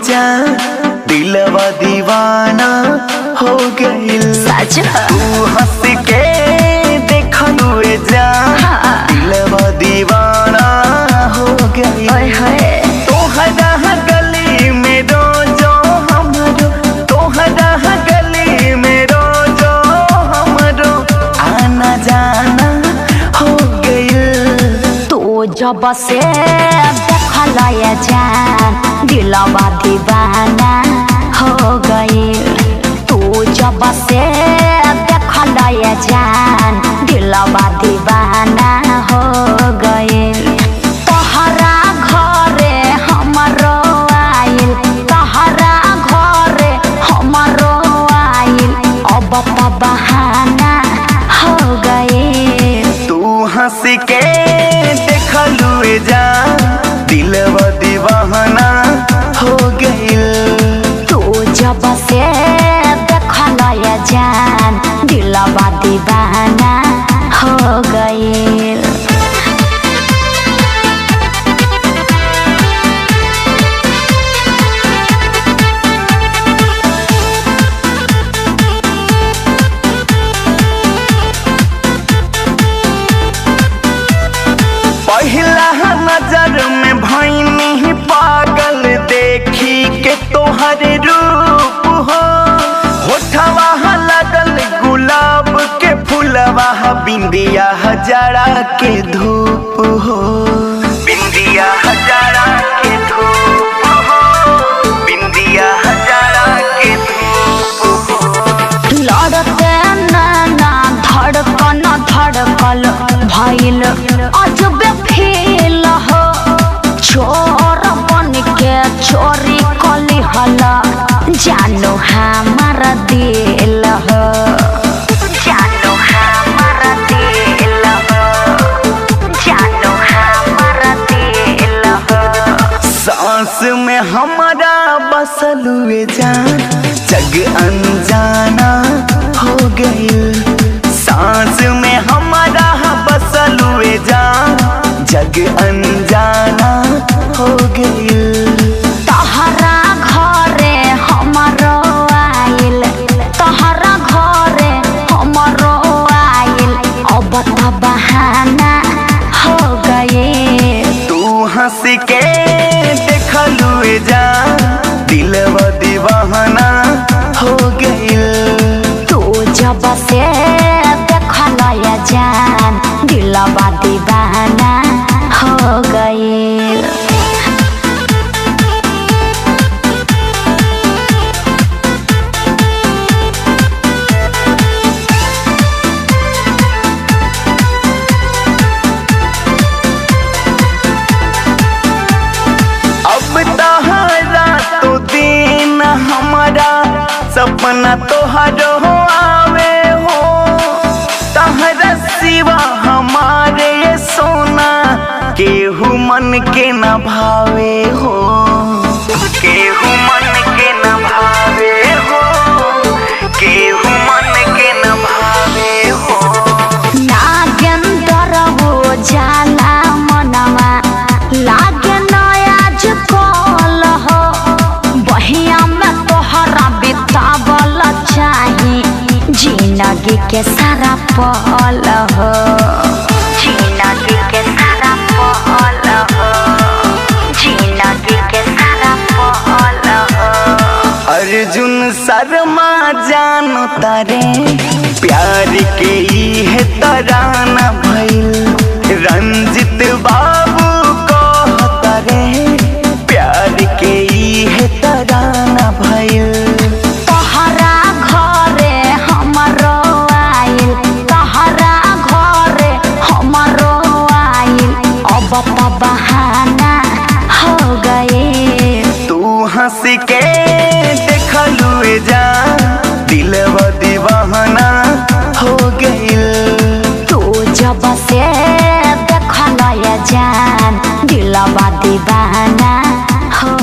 जा दिलवा दीवाना हो गइल। तू हंस के देखलुए जा दिलवा दीवाना हो गइल। तोहरा गली में रोजो हमरो, तोहरा गली में रोजो हमरो आना जाना हो गइल। तू जब से देखलए जान दिलवा दीवाना हो गइल। तू जब से देखलए जान दिलवा दीवाना हो गइल। तोहरा घरे हमरो आइल, तोहरा घरे हमरो आइल, अब तो बहाना हो गइल। तू हंस के देखलुए जा दिलवा दीवाना हो गइल। तू जब से देखलए जान दिलवा दीवाना हो गइल। पहला नजर में भइनी पागल देखी के तोहर रूप हो। होठवा लगल गुलाब के फूलवा बिंदिया हजारा के धूप हो। बिंदिया हजारा के धूप हो, बिंदिया हजारा के धूप हो। लड़ते ना धड़कन धड़कल भइल अजबे फील हो। चोर बन के चोरी कली हला जानो हमार दिल हो, जानो हमार दिल हो, जानो हमार दिल हो। सांस में हमारा बसलुए जान जग अनजाना हो गइल। सांस में हमारा बसलुए जान जग अनजाना हो गइल। तोहरा घरे हमरो आइल, तोहरा घरे हमरो आइल, अब तो बहाना हो गइल। तू हंस के देखलुए जा दिलवा दीवाना हो गइल। तू जब से देखलए जान दिलवा दीवाना हो गइल। अब तहरा तो दिन हमारा सपना तोहरो आवे हो। तहरा सिवा हमारे सोना केहू मन के न भावे हो, केहू मन के न भावे हो, केहू मन के न भावे हो। नागेंद्र हो जाला मनवा लागे नयाज कल हो। बहिया में तोहरा बितावल चाही जिंदगी के सारा पल हो, जिंदगी के सारा पल हो, जिंदगी के सारा पल हो। अर्जुन शर्मा जानो तारे प्यार के इहे तराना भइल। रंजित बाबू कहता रे प्यार के इहे तराना भइल। तोहरा घरे हमरो आइल, तोहरा घरे हमरो आइल, अब तो बहाना हो गइल। तू हंस के देखलुए जा दिलवा दीवाना हो गइल। तू जब से देखल ये जान दिलवा दीवाना हो